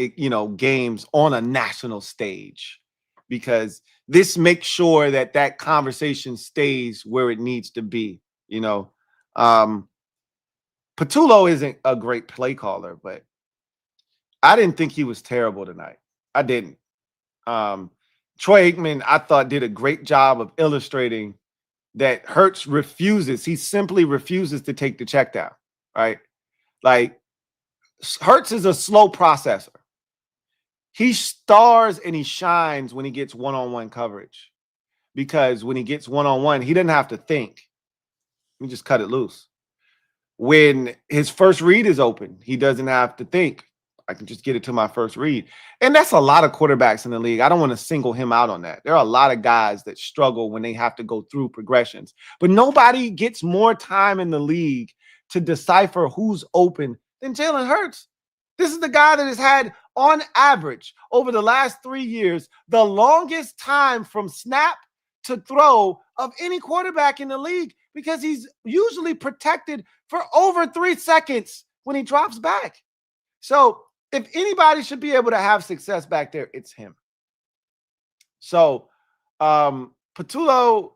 games on a national stage, because this makes sure that that conversation stays where it needs to be. Patullo isn't a great play caller, but I didn't think he was terrible tonight. I didn't. Troy Aikman, I thought, did a great job of illustrating that Hurts refuses. He simply refuses to take the check down, right? Like, Hurts is a slow processor. He stars and he shines when he gets one-on-one coverage, because when he gets one-on-one, he doesn't have to think. He just cut it loose. When his first read is open, he doesn't have to think. I can just get it to my first read. And that's a lot of quarterbacks in the league. I don't want to single him out on that. There are a lot of guys that struggle when they have to go through progressions. But nobody gets more time in the league to decipher who's open than Jalen Hurts. This is the guy that has had, on average, over the last 3 years, the longest time from snap to throw of any quarterback in the league, because he's usually protected for over 3 seconds when he drops back. So if anybody should be able to have success back there, it's him. So Patullo,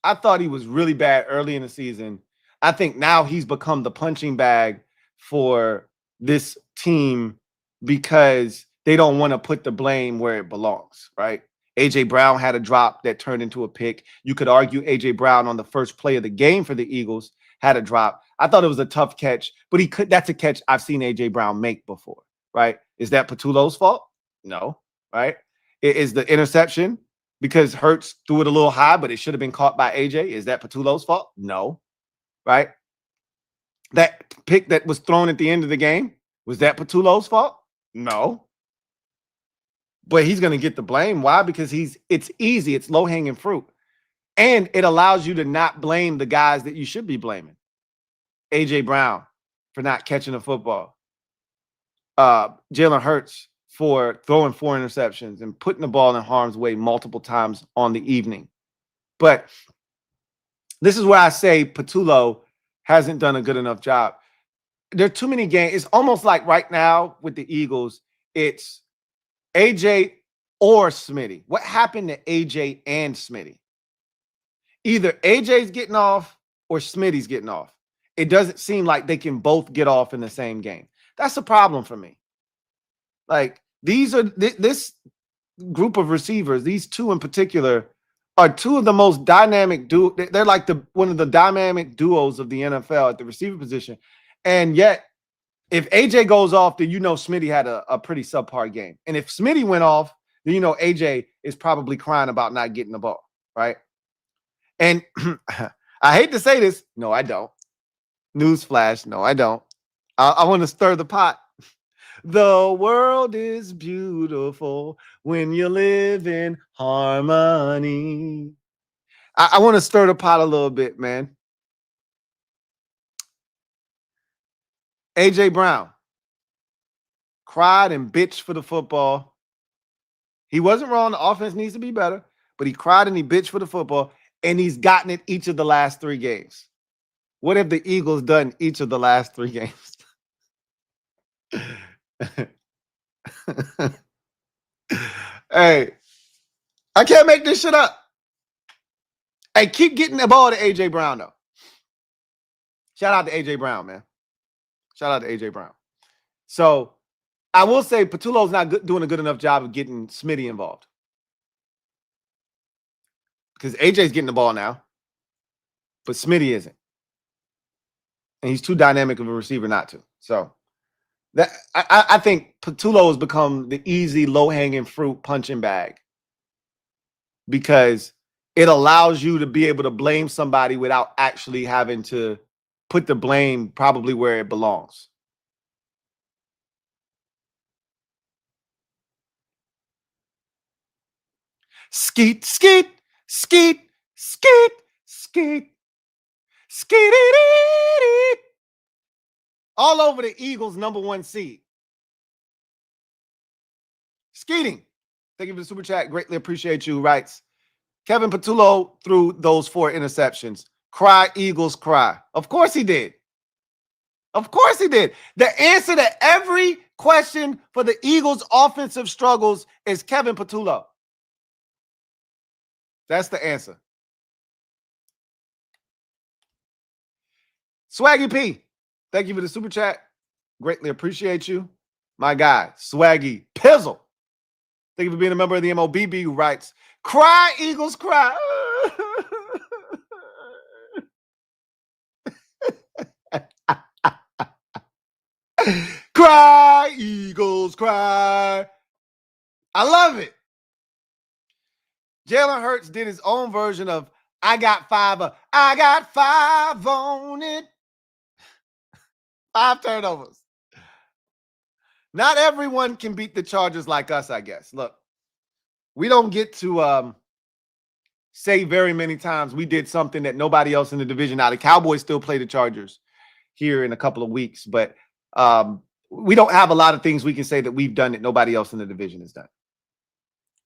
I thought he was really bad early in the season. I think now he's become the punching bag for this team because they don't want to put the blame where it belongs, right? A.J. Brown had a drop that turned into a pick. You could argue A.J. Brown on the first play of the game for the Eagles had a drop. I thought it was a tough catch, but that's a catch I've seen A.J. Brown make before, right? Is that Patullo's fault? No, right? Is the interception because Hurts threw it a little high, but it should have been caught by A.J.? Is that Patullo's fault? No, right? That pick that was thrown at the end of the game, was that Patullo's fault? No. But he's going to get the blame. Why? Because it's easy. It's low-hanging fruit. And it allows you to not blame the guys that you should be blaming. A.J. Brown for not catching the football. Jalen Hurts for throwing 4 interceptions and putting the ball in harm's way multiple times on the evening. But this is where I say Patullo hasn't done a good enough job. There are too many games. It's almost like right now with the Eagles, it's AJ or Smitty. What happened to AJ and Smitty? Either AJ's getting off or Smitty's getting off. It doesn't seem like they can both get off in the same game. That's a problem for me. Like, this group of receivers, these two in particular, are two of the most dynamic they're like one of the dynamic duos of the NFL at the receiver position. And yet, if AJ goes off, then you know Smitty had a pretty subpar game. And if Smitty went off, then you know AJ is probably crying about not getting the ball, right? And I hate to say this. No, I don't. Newsflash. No, I don't. I want to stir the pot. The world is beautiful when you live in harmony. I want to stir the pot a little bit, man. AJ Brown cried and bitched for the football. He wasn't wrong. The offense needs to be better, but he cried and he bitched for the football, and he's gotten it each of the last 3 games. What have the Eagles done each of the last 3 games? Hey, I can't make this shit up. Hey, keep getting the ball to AJ Brown, though. Shout out to AJ Brown, man. Shout out to AJ Brown. So I will say Patullo's not doing a good enough job of getting Smitty involved, because AJ's getting the ball now, but Smitty isn't. And he's too dynamic of a receiver not to. So that I think Patullo has become the easy, low-hanging fruit punching bag, because it allows you to be able to blame somebody without actually having to put the blame probably where it belongs. Skeet, skeet, skeet, skeet, skeet, skeet, all over the Eagles' #1 seed. Skeeting. Thank you for the super chat. Greatly appreciate you. Writes, Kevin Patullo threw those 4 interceptions. Cry, Eagles, cry. Of course he did. Of course he did. The answer to every question for the Eagles' offensive struggles is Kevin Patullo. That's the answer. Swaggy P, thank you for the super chat. Greatly appreciate you. My guy, Swaggy Pizzle. Thank you for being a member of the MOBB, who writes, cry, Eagles, cry. Cry, Eagles, cry. I love it. Jalen Hurts did his own version of I got 5 on it. 5 turnovers. Not everyone can beat the Chargers like us, I guess. Look, we don't get to say very many times we did something that nobody else in the division. Now, the Cowboys still play the Chargers here in a couple of weeks, but we don't have a lot of things we can say that we've done that nobody else in the division has done.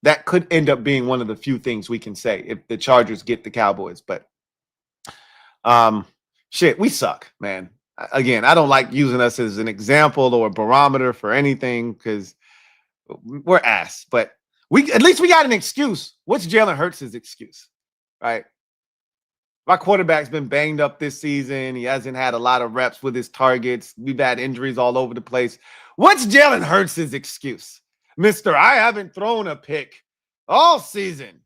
That could end up being one of the few things we can say if the Chargers get the Cowboys. But shit, we suck, man. Again, I don't like using us as an example or a barometer for anything, because we're ass. But at least we got an excuse. What's Jalen Hurts' excuse, right? My quarterback's been banged up this season. He hasn't had a lot of reps with his targets. We've had injuries all over the place. What's Jalen Hurts' excuse? Mr. I haven't thrown a pick all season.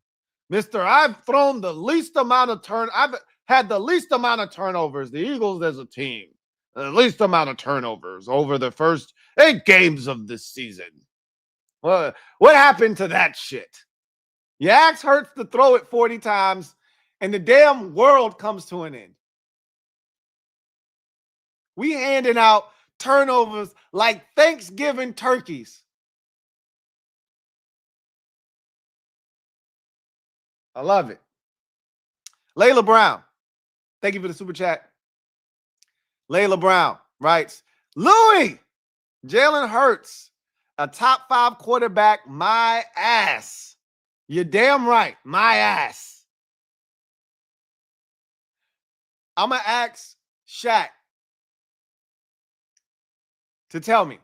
Mr. I've thrown the least amount of I've had the least amount of turnovers. The Eagles as a team, the least amount of turnovers over the first 8 games of this season. Well, what happened to that shit? You ask Hurts to throw it 40 times, and the damn world comes to an end. We handing out turnovers like Thanksgiving turkeys. I love it. Layla Brown, thank you for the super chat. Layla Brown writes, Louie, Jalen Hurts, a top 5 quarterback, my ass. You're damn right, my ass. I'm going to ask Shaq to tell me.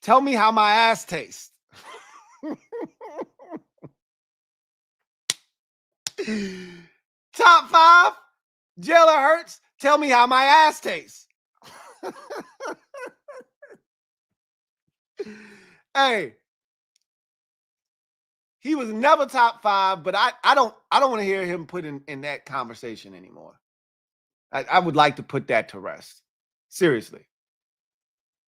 Tell me how my ass tastes. Top 5, Jalen Hurts, tell me how my ass tastes. Hey, He was never top 5, but I don't want to hear him put in that conversation anymore. I would like to put that to rest. Seriously.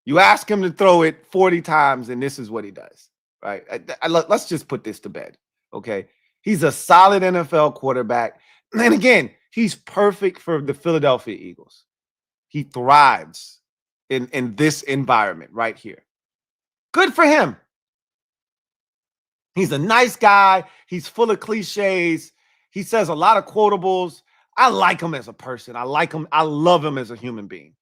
You ask him to throw it 40 times, and this is what he does, right? Let's just put this to bed, okay? He's a solid NFL quarterback. And again, he's perfect for the Philadelphia Eagles. He thrives in this environment right here. Good for him. He's a nice guy. He's full of cliches. He says a lot of quotables. I like him as a person. I like him. I love him as a human being.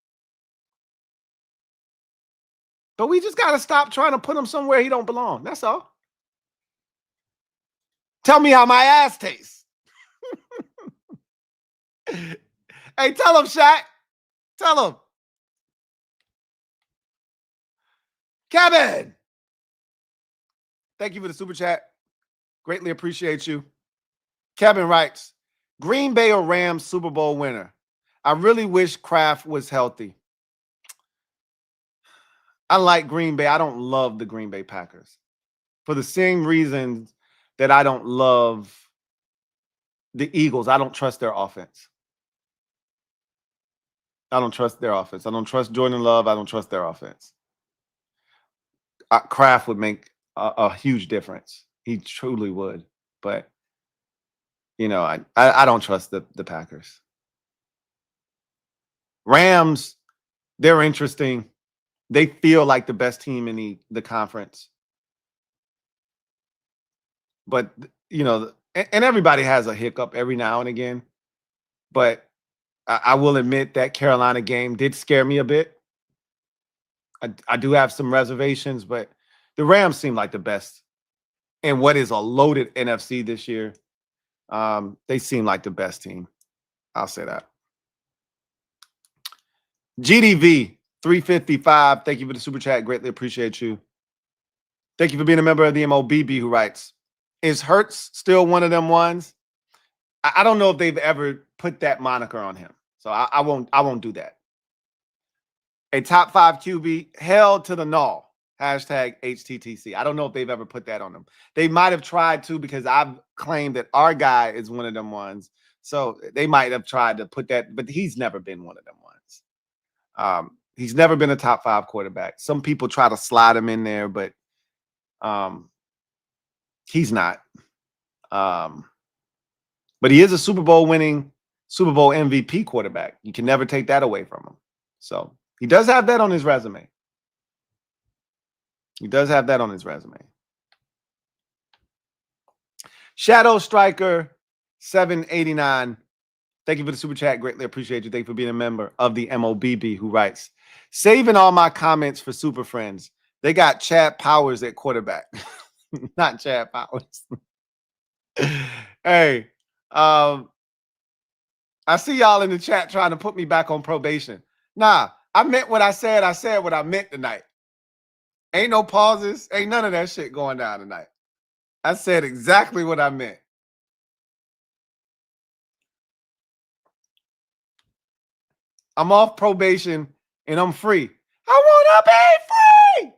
But we just got to stop trying to put him somewhere he don't belong. That's all. Tell me how my ass tastes. Hey, tell him, Shaq. Tell him. Kevin. Thank you for the super chat. Greatly appreciate you. Kevin writes, Green Bay or Rams Super Bowl winner. I really wish Kraft was healthy. I like Green Bay. I don't love the Green Bay Packers for the same reasons that I don't love the Eagles. I don't trust their offense. I don't trust their offense. I don't trust Jordan Love. I don't trust their offense. Kraft would make a huge difference. He truly would. But, you know, I don't trust the Packers. Rams, they're interesting. They feel like the best team in the conference. But, you know, and everybody has a hiccup every now and again. But I will admit that Carolina game did scare me a bit. I do have some reservations, but the Rams seem like the best in what is a loaded NFC this year. They seem like the best team. I'll say that. GDV 355. Thank you for the super chat. Greatly appreciate you. Thank you for being a member of the MOBB who writes, is Hurts still one of them ones? I don't know if they've ever put that moniker on him. So I won't do that. A top 5 QB held to the null. Hashtag HTTC. I don't know if they've ever put that on him. They might have tried to, because I've claimed that our guy is one of them ones. So they might have tried to put that, but he's never been one of them ones. He's never been a top 5 quarterback. Some people try to slide him in there, but he's not. But he is a Super Bowl winning, Super Bowl MVP quarterback. You can never take that away from him. So he does have that on his resume. He does have that on his resume. Shadow Striker 789. Thank you for the super chat. Greatly appreciate you. Thank you for being a member of the MOBB who writes, saving all my comments for Super Friends. They got Chad Powers at quarterback. Not Chad Powers. Hey, I see y'all in the chat trying to put me back on probation. Nah, I meant what I said. I said what I meant tonight. Ain't no pauses. Ain't none of that shit going down tonight. I said exactly what I meant. I'm off probation and I'm free. I want to be free.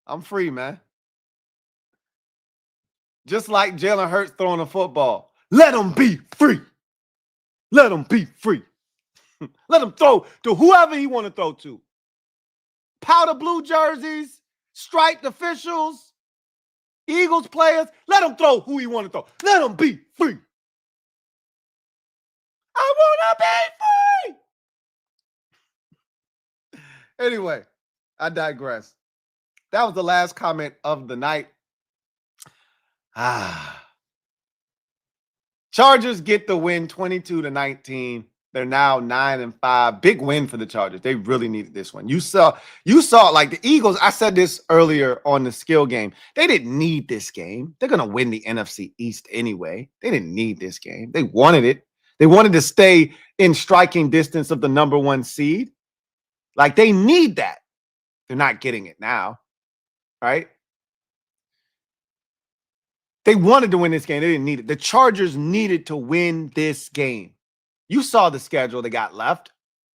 I'm free, man. Just like Jalen Hurts throwing a football. Let him be free. Let him be free. Let him throw to whoever he want to throw to. Powder blue jerseys, striped officials, Eagles players. Let him throw who he want to throw. Let him be free. I want to be free. Anyway, I digress. That was the last comment of the night. Chargers get the win 22-19. They're now 9-5. Big win for the Chargers. They really needed this one. You saw like the Eagles. I said this earlier on the skill game. They didn't need this game. They're going to win the NFC East anyway. They didn't need this game. They wanted it. They wanted to stay in striking distance of the number 1 seed. Like, they need that. They're not getting it now, right? They wanted to win this game. They didn't need it. The Chargers needed to win this game. You saw the schedule they got left.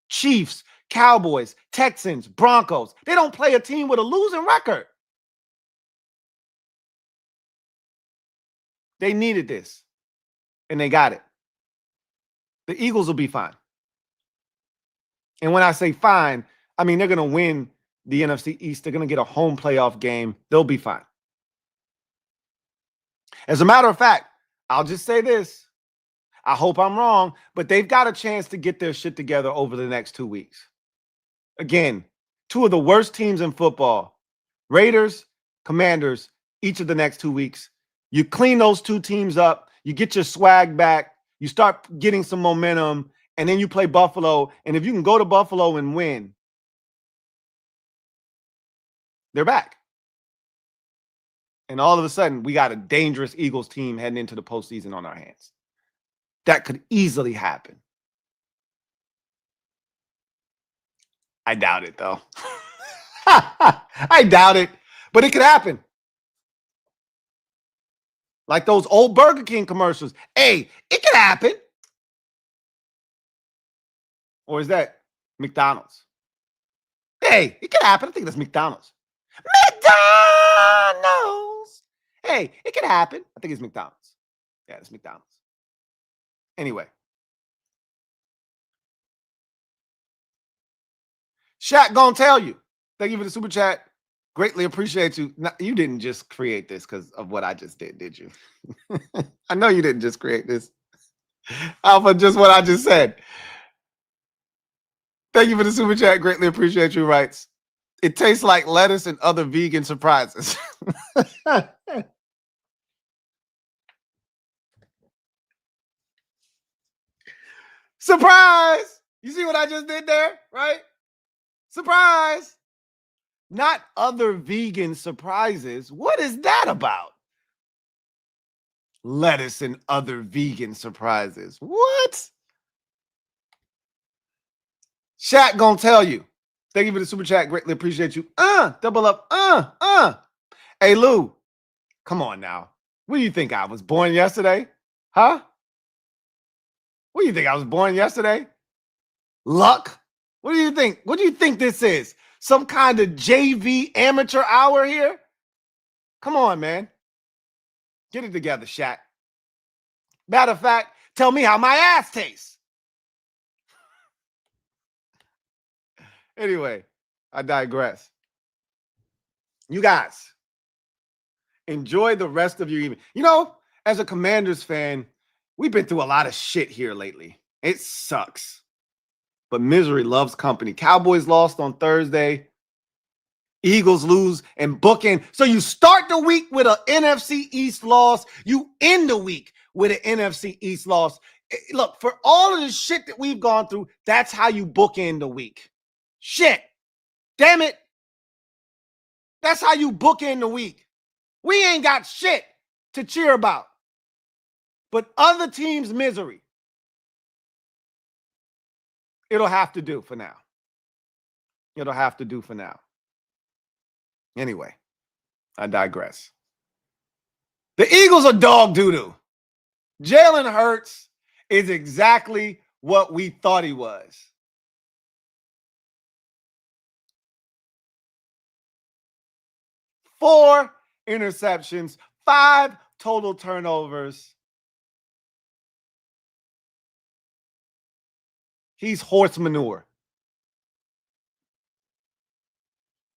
Chiefs, Cowboys, Texans, Broncos. They don't play a team with a losing record. They needed this, and they got it. The Eagles will be fine. And when I say fine, I mean they're going to win the NFC East. They're going to get a home playoff game. They'll be fine. As a matter of fact, I'll just say this. I hope I'm wrong, but they've got a chance to get their shit together over the next 2 weeks. Again, two of the worst teams in football, Raiders, Commanders, each of the next 2 weeks. You clean those two teams up, you get your swag back, you start getting some momentum, and then you play Buffalo. And if you can go to Buffalo and win, they're back. And all of a sudden, we got a dangerous Eagles team heading into the postseason on our hands. That could easily happen. I doubt it, though. I doubt it, but it could happen. Like those old Burger King commercials. Hey, it could happen. Or is that McDonald's? Hey, it could happen. I think that's McDonald's. McDonald's. Hey, it could happen. I think it's McDonald's. Yeah, it's McDonald's. Anyway. Shaq gonna tell you. Thank you for the super chat. Greatly appreciate you. No, you didn't just create this because of what I just did you? I know you didn't just create this. Alpha, just what I just said. Thank you for the super chat. Greatly appreciate you. Writes, it tastes like lettuce and other vegan surprises. Surprise! You see what I just did there, right? Surprise! Not other vegan surprises. What is that about? Lettuce and other vegan surprises. What? Shaq gonna tell you. Thank you for the super chat. Greatly appreciate you. Double up. Hey, Lou, come on now. What do you think? I was born yesterday? Huh? What do you think? I was born yesterday? Luck? What do you think? What do you think this is? Some kind of JV amateur hour here? Come on, man. Get it together, Shaq. Matter of fact, tell me how my ass tastes. Anyway, I digress. You guys, enjoy the rest of your evening. You know, as a Commanders fan, we've been through a lot of shit here lately. It sucks. But misery loves company. Cowboys lost on Thursday. Eagles lose and bookend. So you start the week with an NFC East loss. You end the week with an NFC East loss. Look, for all of the shit that we've gone through, that's how you bookend the week. Shit. Damn it. That's how you bookend the week. We ain't got shit to cheer about. But other teams' misery. It'll have to do for now. It'll have to do for now. Anyway, I digress. The Eagles are dog doo-doo. Jalen Hurts is exactly what we thought he was. Four interceptions, 5 total turnovers. He's horse manure.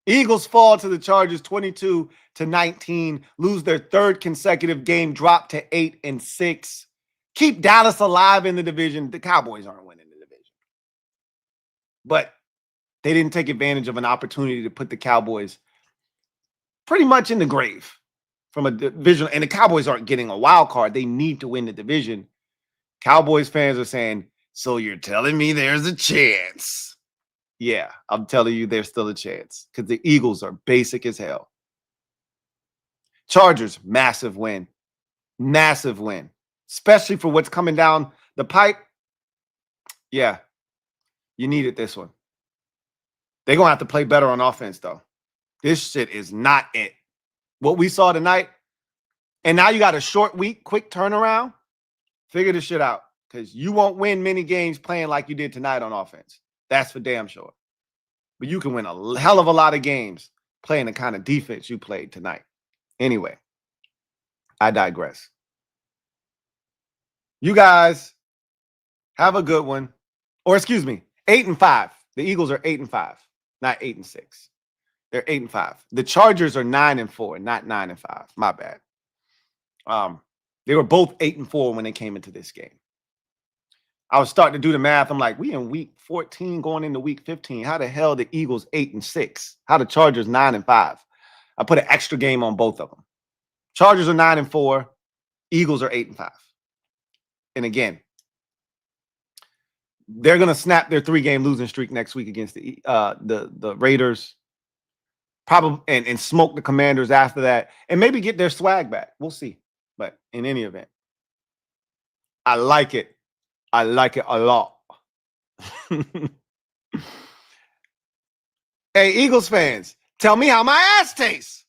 Eagles fall to the Chargers 22-19, lose their third consecutive game, drop to 8-6. Keep Dallas alive in the division. The Cowboys aren't winning the division. But they didn't take advantage of an opportunity to put the Cowboys pretty much in the grave from a division. And the Cowboys aren't getting a wild card. They need to win the division. Cowboys fans are saying, so you're telling me there's a chance? Yeah, I'm telling you there's still a chance because the Eagles are basic as hell. Chargers, massive win. Massive win, especially for what's coming down the pipe. Yeah, you needed this one. They're going to have to play better on offense, though. This shit is not it. What we saw tonight, and now you got a short week, quick turnaround. Figure this shit out. Because you won't win many games playing like you did tonight on offense. That's for damn sure. But you can win a hell of a lot of games playing the kind of defense you played tonight. Anyway, I digress. You guys have a good one. Or excuse me, 8-5. The Eagles are 8-5, not 8-6. They're 8-5. The Chargers are 9-4, not 9-5. My bad. They were both 8-4 when they came into this game. I was starting to do the math. I'm like, we in week 14 going into week 15. How the hell the Eagles 8-6? How the Chargers 9-5? I put an extra game on both of them. Chargers are 9-4. Eagles are 8-5. And again, they're gonna snap their 3-game losing streak next week against the Raiders. Probably and smoke the Commanders after that, and maybe get their swag back. We'll see. But in any event, I like it. I like it a lot. Hey, Eagles fans, tell me how my ass tastes.